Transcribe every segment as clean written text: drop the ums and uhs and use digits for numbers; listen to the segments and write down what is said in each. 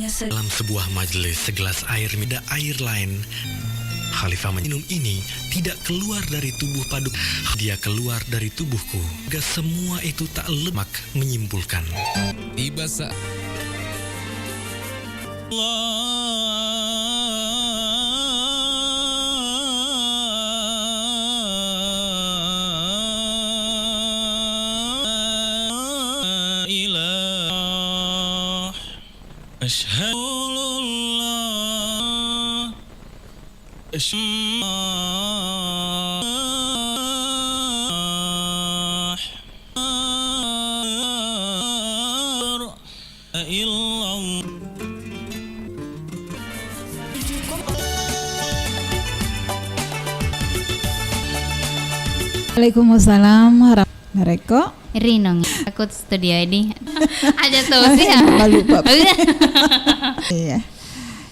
Dalam sebuah majelis, segelas air mida air lain. Khalifah minum ini tidak keluar dari tubuh Paduk. Dia keluar dari tubuhku. Gak semua itu tak lemak menyimpulkan. Tiba saat Asyhadulillah Waalaikumsalam warahmatullahi Rinong aku studio ini aja tuh sih ya lupa. Iya.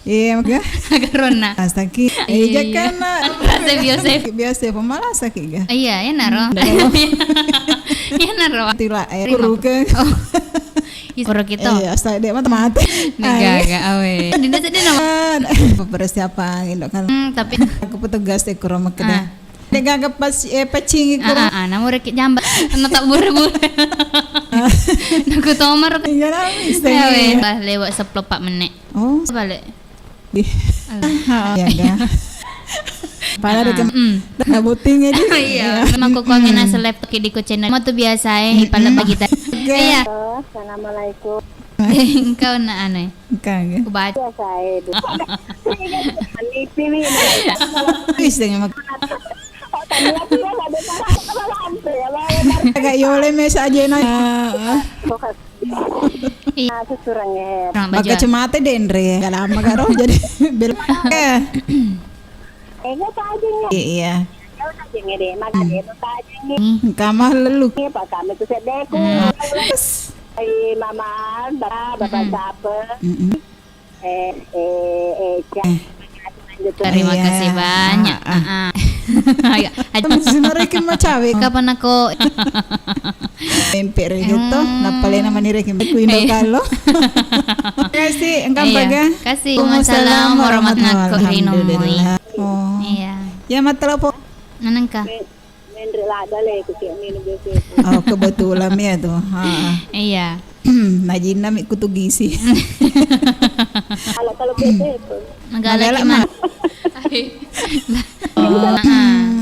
Iya, Corona. Astaki. Iya kan. Rasa Biasa pemalas sakit. Iya, ya naro. Ya naro. Tila guru ke. Guru kita. Iya, saya dia mati. Enggak awe. Dinda sedih nama. Persiapan indok kan. Tapi aku petugas di kurang makna. Dia gak pas pacing kurang. namu rek jambat. Ana tak bure-bure. Aku tomar. Iya lah. Lewat 10 menit. Oh, balik. Ya enggak. Pada ada ngabuting aja. Iya, memang aku kangen asa laptop di ko channel. Mo to biasa pala pagi ta. Iya. Assalamualaikum. Engkau na ano Kagak. Ku baca. Biasa Pilih Bisa nggak agak yole mes aja na. Iya. Susurangnya. Baka cemate dendre. Gak lama gak roh jadi bel. Enggak tajengnya. Iya. Ya tajengnya deh, makanya itu tajengnya. Kamah lelu. Pak kami tuh sedeku. Mama, bapak siapa? Terima kasih banyak. Sebenarnya mah cawe. Kapan aku Empir gitu. Napalin nama ni rekim ku indo kalau. Kasih engkau baga. Kasih. Assalamualaikum warahmatullahi wabarakatuh. Oh. Iya. Ya matela po. Nanangka. Oh, kebetulan ya tuh. Iya. Najina mi kutugisi. Kalau bete itu. Magalak mah.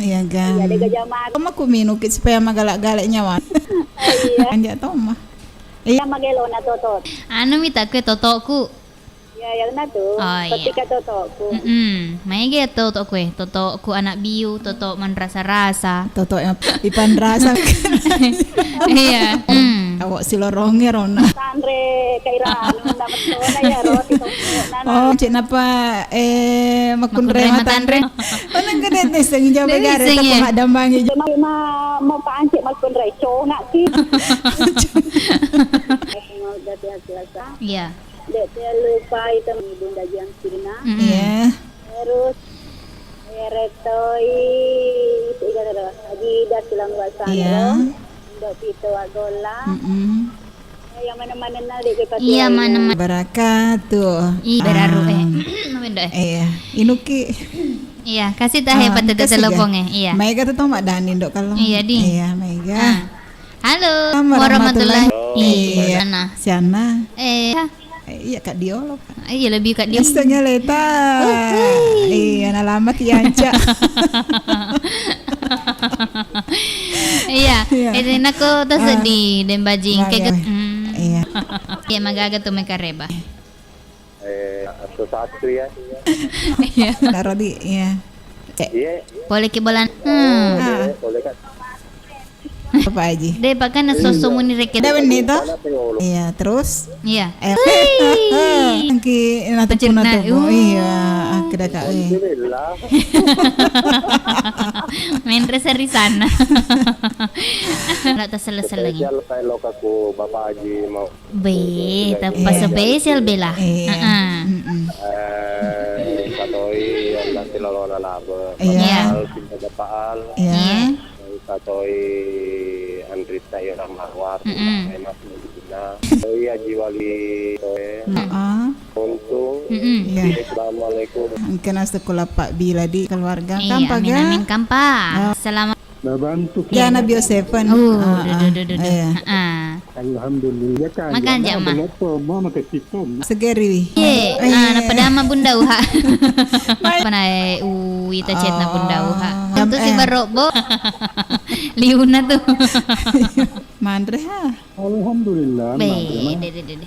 Iya kan. Ada gajah mati. Kamu aku minukit supaya magalak-galak nyawa. Iya. Anjak tau mah. Iya magelo na totot. Anu mita ke totokku. Ya yang na tuh. Oh, iya. Ketika tototku. May ge totokku anak biu, totok man rasa-rasa. Toto yang ipan rasa. Iya. Awak silorongnya Rona. Sandre kairaan dapat tona ya roti Oh, cik napa makundre matandre. Panang gede nih sing jabe gare tak mak dambangi. Mau pancik malkun reco nak sih. Mau dati biasa. Iya. Dek lupa itu Bunda Jang Sirina. Iya. Terus retoi tiga terus. Haji dah silang bahasa. Iya. Dok itu agola. Yang mana-mana nak dek kata. Iya mana-mana. Barakatuh. Iya beraru Mendo Iya, inuki. Iya, kasih tah hebat ke telepon Iya. Mega tuh mak Danin dok kalau. Iya, Di. Iya, Mega. Halo, warahmatullahi. Iya. Mana? Siana. Iya Kak Diolog. Iya lebih Kak dia. Istanya leta. Iya, alamat Yanca. Iya, ini aku tuh sedih dan bajing kayak Iya. Iya magaga tuh mereka reba. Satu ya. Iya. Narodi, iya. Iya. Boleh kibolan. Boleh kan. Apa aja? Deh bahkan sosok muni reket. Ada benito? Iya, terus? Iya. Angki natupun natupu. Iya, kita kak. Alhamdulillah. Main reseri sana. Nggak tersel-sel lagi. Spesial kayak lokaku Bapak Haji mau. Be, tapi spesial bela. Iya. Katoi nanti lolona labo. Iya. Pinta Bapak Al. Iya. Katoi Andrita Ira Marwar, Mm-mm. Emas Medina, Iya Jiwali, Untung, Ya. Assalamualaikum. Mungkin sekolah Pak Bila di keluarga Iya, kan amin amin kampa. Selamat. Nabantu Ya Nabi Yosefen. Iya. Alhamdulillah kan. Makan jam mah. Mau makan sitom. Segeri. Ye, napadama bunda uha. Panai ita chat na bunda uha. Untuk si barobo. Liuna tuh. Mandre ha. Alhamdulillah. De.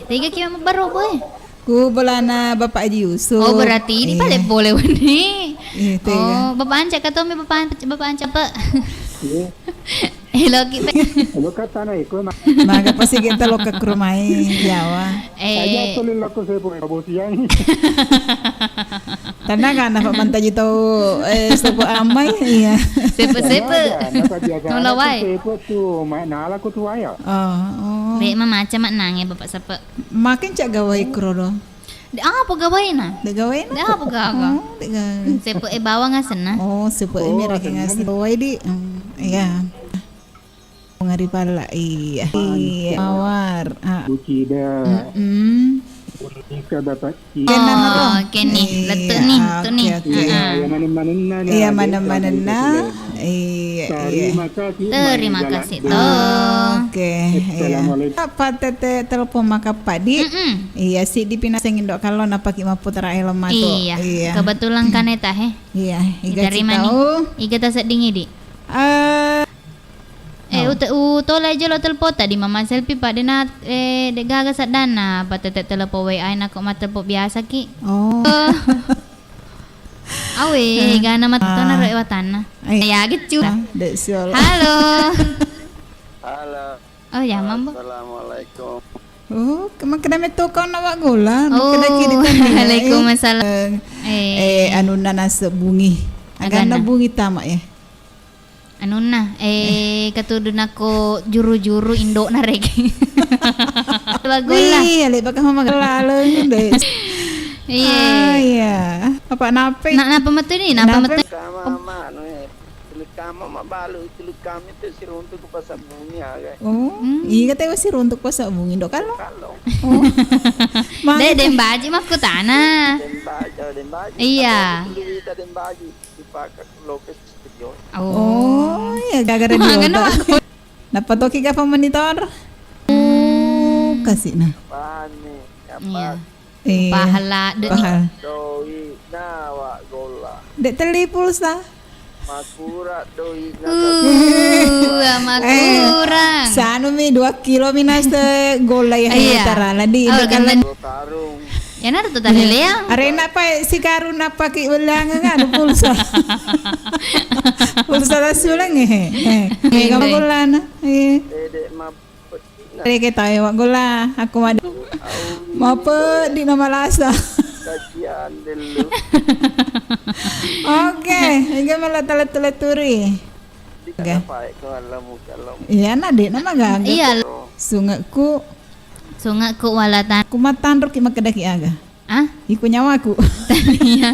Tiga kira mau barobo eh. Ku bolana Bapak Haji Yusuf. Oh berarti ini paling boleh wani. Iya, Oh, Bapak Anca kata Bapak Anca pak. Hello kita. Hello kata na iko na. Maga pasti kita lo ke rumah Jawa. Tulil ako sa po kabutiyan. Tanah kan apa mantaji tahu sepo amai iya. Sepe. Nulawai. Sepo tu nala ko tu aya. Oh. Dek mama macam mak nang ya Bapak sepe. Makin cak gawai krodo. Apa gawai na? De gawai na. Dah apa gawa? Sepe bawa ngasen na. Oh, sepo merah ke ngasih gawai di. Iya. Ngari pala iya. Mawar. Bukida. Ka dapat. Oh, Kenny, letuk ni, tu ni. Mana-mana na. Iya mana-mana na. Iya. Terima kasih toh. Oke. Iya. Apa tete telepon maka padi? Iya sih dipinasengin dok kalau napa ki maputra elma to. Iya. Kebetulan kan eta he. Iya. Iga Dari mana? Iga tak sedingi di. Utol aja lo telpo tadi mama selfie pak dena de gaga sadana patete telepo WA na ko matepo biasa ki. Oh. Awe gana matana ro watana. Ya gitu. Dek siol. Halo. Halo. Oh ya mambo. Assalamualaikum. Oh, kemang kena meto kau nawak gula. Oh. Kena kiri kan. Waalaikumsalam. Anu nanas bungi. Agana bungi tamak ya. Anu nah, katudun ako juru-juru Indo na rek. Bagus lah. Iya, lihat bakal mama lalu deh. Iya. Apa nape? Napa metu ni? Napa metu? Kama kama mabalu itu kami tu si runtuh ke pasar bumi aga. Oh, iya katanya si runtuk pas bungi dok kalau. Oh. Dem baji mah ku tanah. Den baji. Iya. Kita den baji dipakai lokasi studio. Oh, ya gara-gara dia. Dapat toki ka monitor? Oh, kasih nah. Pani, Iya. Iya. Pahala Pahal. doi nawa gola. Dek teli pulsa. Makura doi Sama kurang. Sanu mi 2 kilo minas te gola ya tarala di kan tarung. ya nar tu tadi leang. Arena pa si karuna paki ulang kan pulsa. Pulsa la sulang kamu gola na. Dede mapet. Reke tayo wa gola aku mah mau pe di nama lasa. Kajian dulu. Oke, hingga malah telet-teleturi. Apa itu alamu. Iya na dek nama gaga. Iya. Sungaku Sungaku walatan. kumatan rok ima kedaki aga. Ah? Iku nyawaku. Tania.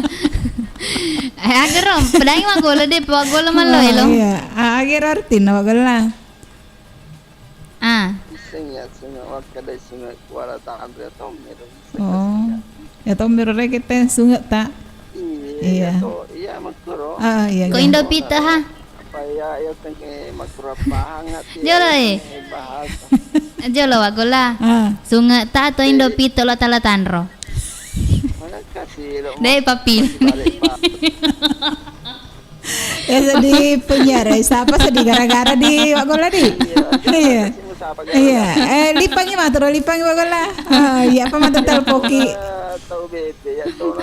Agerom, pedang mah gola deh, pak gola malo elo. Iya, ager artin na wagala. Singa wakada singa wala taandre tom meron. Oh. Ya tau merore kita sungat tak? Iya. Iya makuro. Iya. Ko Indo pita ha. Apa ya tenge makuro pahangat. Jolo bahasa. Jolo wa gola. Sunga ta to Indo pita lo talatanro. Mana kasih lo. Dai papil. Ya di penjara, siapa sedih gara-gara di wagola di? Iya. Iya. Lipangi mah terus lipangi wagola. Iya apa mah total poki. Tahu bebe ya tahu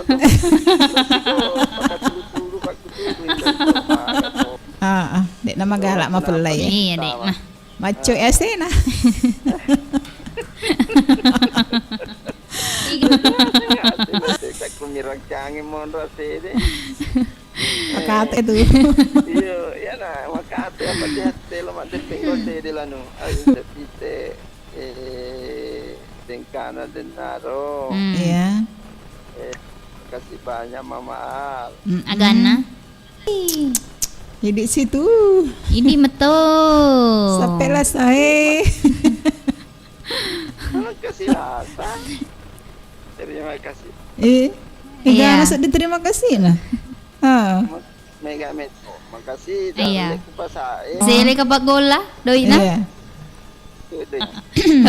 Dek nama galak mah pelai ya. Iya dek mah. Maco esena. Aku mirang canggih mon rasede. Makate tu. Iya, ya na makate apa dia telo mate pengo de lanu. Ayo sepite dengkana denaro. Iya. Kasih banyak mama. Agana. Di situ. Ini betul. Sampai lah saya. Kesihatan. Terima kasih. Enggak Iya. masuk diterima kasih lah. Mega Metro. Makasih. Iya. Saya. Sele kapak gola, doi na. Iya.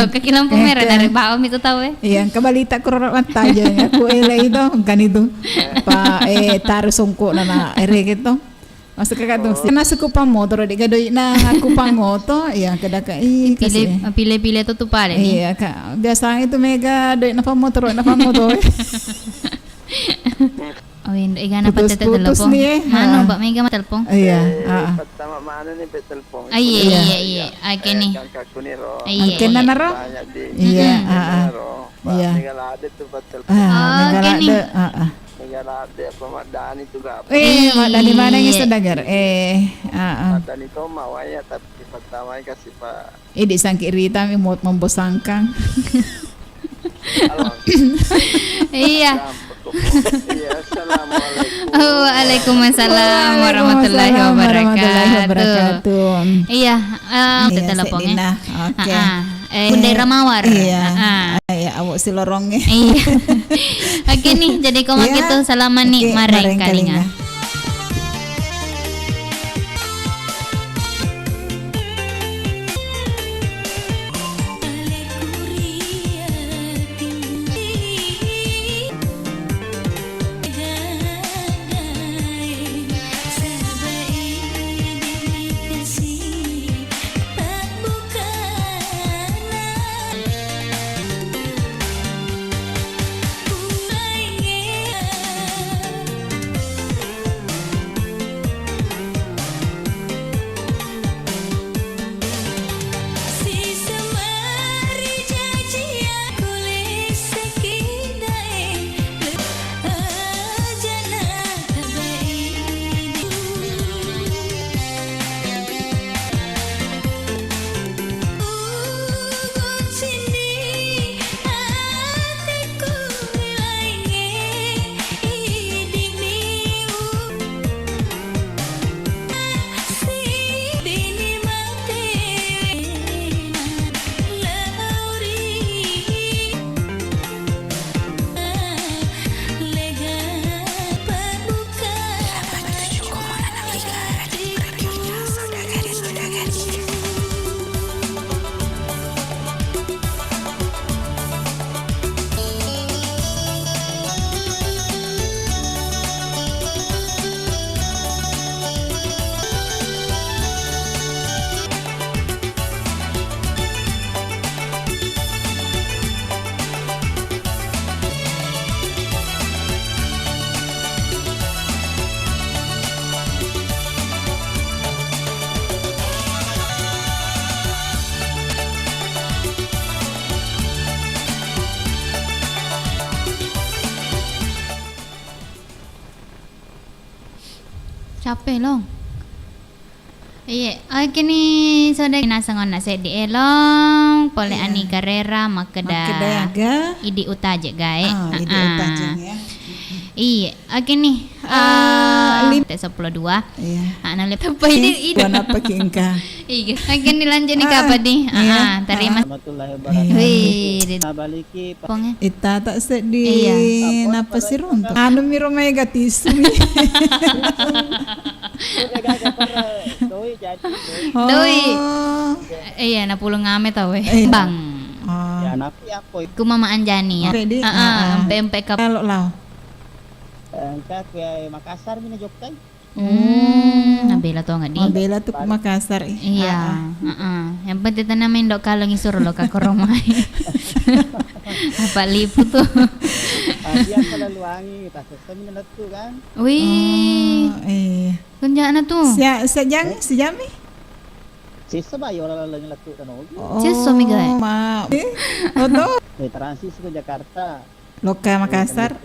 Kaki lampu merah dari bawah itu tahu Iya, kabalita ko rin mata dyan. Ako itu, ganito. Taruh sungko na ere gitu. Masuk ke kadung. Nasa kupang motor, di kadoy na kupang moto. Iya, kadaka. Kasi. Pilih-pilih itu tuh paling. Iya, biasanya itu mega doy na pamotor. Oh, hindi gana pa Putus-putus telepon. niya. Mano ba may gama telepon? Iya. Pertama mana nih telepon? Ay, iya. Ay, kini. Kakak niro. Iya. Angkin na naro? Iya. Iya. Tinggal ada tuh buat telepon. gini. Tinggal ada pemadani juga. Dari mana yang sadagar? Pemadani itu mawanya tapi pertama kasih Pak. Di sangki Rita mau membosangkan. Iya. Iya, assalamualaikum. Waalaikumsalam warahmatullahi wabarakatuh. Iya, itu telepon ya. Oke. Bunda Ramawar. Iya. Iya, awak si lorongnya. Iya. Oke nih, jadi koma gitu salaman nih mareng kalinga. Capek long. Iya, kini sudah nasangon nasi di elong, pole ani karera makeda. Idi utaje gae. Idi utaje ya. Iya, kini T12. Iya. Ana laptop ini. Bukan apa kingka. Iya, kini lanjut nih kapan nih? Terima. Warahmatullahi wabarakatuh. Wih, Baliki pokoknya. Ita tak sedih. Napa sih rontok? Anu miro may gatis. Doi. Iya, na pulang ngame tau Bang. Ya napi apa itu? Ku Mama Anjani ya. Empe kap. Kalau lau. Engkak ke Makassar mina Jogja. Nabela tau nggak di? Mabela tuh ke Makassar. Iya. Yang penting tanamin dok kalau ngisur lo ke koromai. Apa lipu tuh? Dia kalau luangi tak selesai mina tu kan. Wih. Kunjana tuh. Sejami. Sisa ba yo lalang latu kan ogi. Sisa mi gae. Ma. Oto. Transit ke Jakarta. Loka Makassar.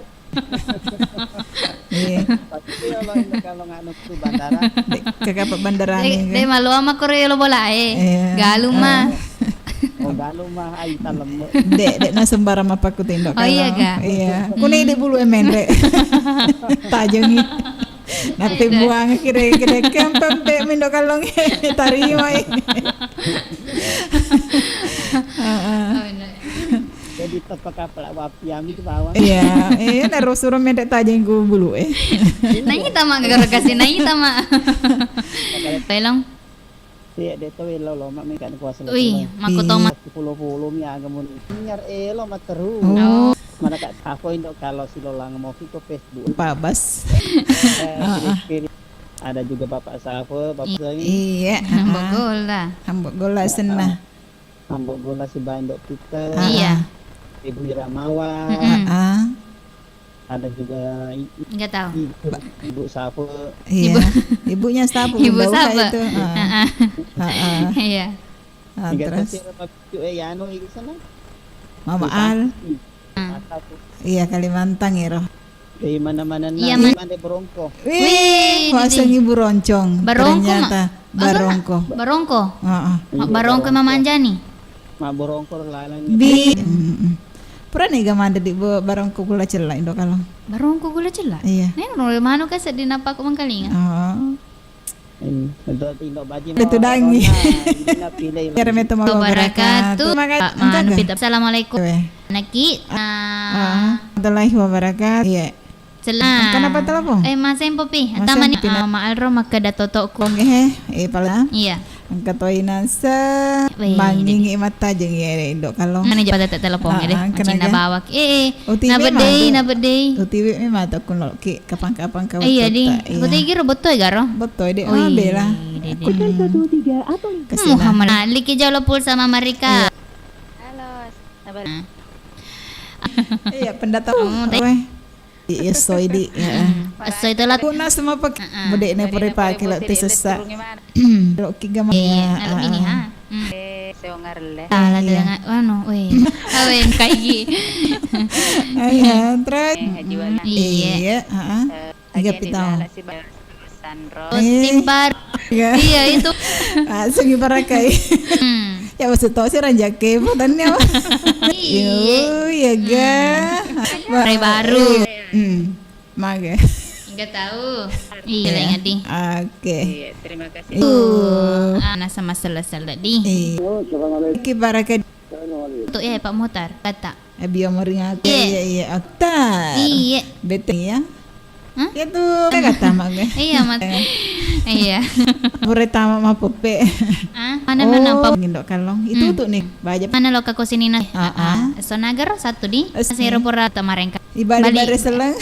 Iya. Pasti kalau nganu ke bandara. Kakak bandara ni. Deh malu ama koreo lo bola Galu mah. Oh galu mah ai talem. Dek na sembara mapaku tindok. Oh iya ga. Iya. Kuni di bulu emende. Tajeng. Nanti buang kira-kira kempempe mindo kalong tarima. Jadi tepak kapal wapiam itu bawah. Iya, naruh suruh medek tajeng ku bulu Nai tama gara kasih nai tama. Pelong. Iya, dia tahu lo mak mekan kuasa lo. Ui, maku toma. 10 ya kemun. Nyar lo mat terus. Oh, Mana kak aku indok kalau si Lolang mau ke Facebook. babas. Ada juga Bapak Safa, Bapak Sangi. Iya, Bogol lah. hambuk gola senah. Ambok Gola si Bandok kita. Iya. Ibu Iramawa. Ada juga Enggak tahu. Ibu Safa. Iya. Ibunya siapa? Ibu Bunda Uha siapa? itu. Iya. Terus ya anu itu sana. Mama Al. Mata tuh. Iya, Kalimantan ya roh. Di mana-mana Iya, nah, Mande Berongko. Wih, kuasang ibu roncong. Barongko, Ternyata barongko. Barongko. Heeh. Barongko Mama Anjani. Ma Berongko lalang. Bi. Pernah nih gamanda di barongko gula celak indo kalong. Barongko gula celak. Iya. Nen mano ka sa dinapak ko mangkalinga. Oh. Betul tindak baji. Itu dangi. Ina pilih. Biar metu mau Wabarakatuh. Wabarakatuh. Assalamualaikum. Naki. Warahmatullahi wabarakatuh. Iya. Selamat. Kenapa telepon? Mas Empopi. Mas Tama ni Empopi na- Mama Alro magkadatoto ko. Pala. Iya. Ang katoinan sa Wait. mangingi mata jeng indo kalong. Ano dyan pada telepon Ah, deh. kena Macin dyan. nabawak. OTV Nabaday, mah, nabaday. UTV mi mata kun lo ki kapang-kapang ka. Iya di. Buti giro botoy garo. Betul deh. Ui, Bela. di. Kasi na. Muhammad Liki jalo pulsa Mama Rika. Iya pendatang. Oh, Iya soy di. So ito lahat. Kuna sama pag bude na pare pa kila tisasa. Lo ki gama. Alam ini ha. Tala dengan ano, weh. Awen kaigi. Ayan, try. Iya. Tiga pitao. Timbar. Iya itu. Sige para kay. Ya maksud to si ranjake po tanya. Iya. Ya ga. Pare baru. Maga. Enggak tahu. Iya lah ingat di. Oke. Terima kasih. Nasa masalah-salah di. Ki para kay. Untuk ya Pak Muhtar kata. Abi moringa ko. Iya. Okta. Iya. Bete ya. Hah? Itu kata maga. Iya mat. Iya. Pure tama mapupe. Mana Pak? Gindo kalong. Itu tuh nih baja. Mana lo ka kusinina? So nagar satu di. Sero pura tamareng ka. Ibali bare selang.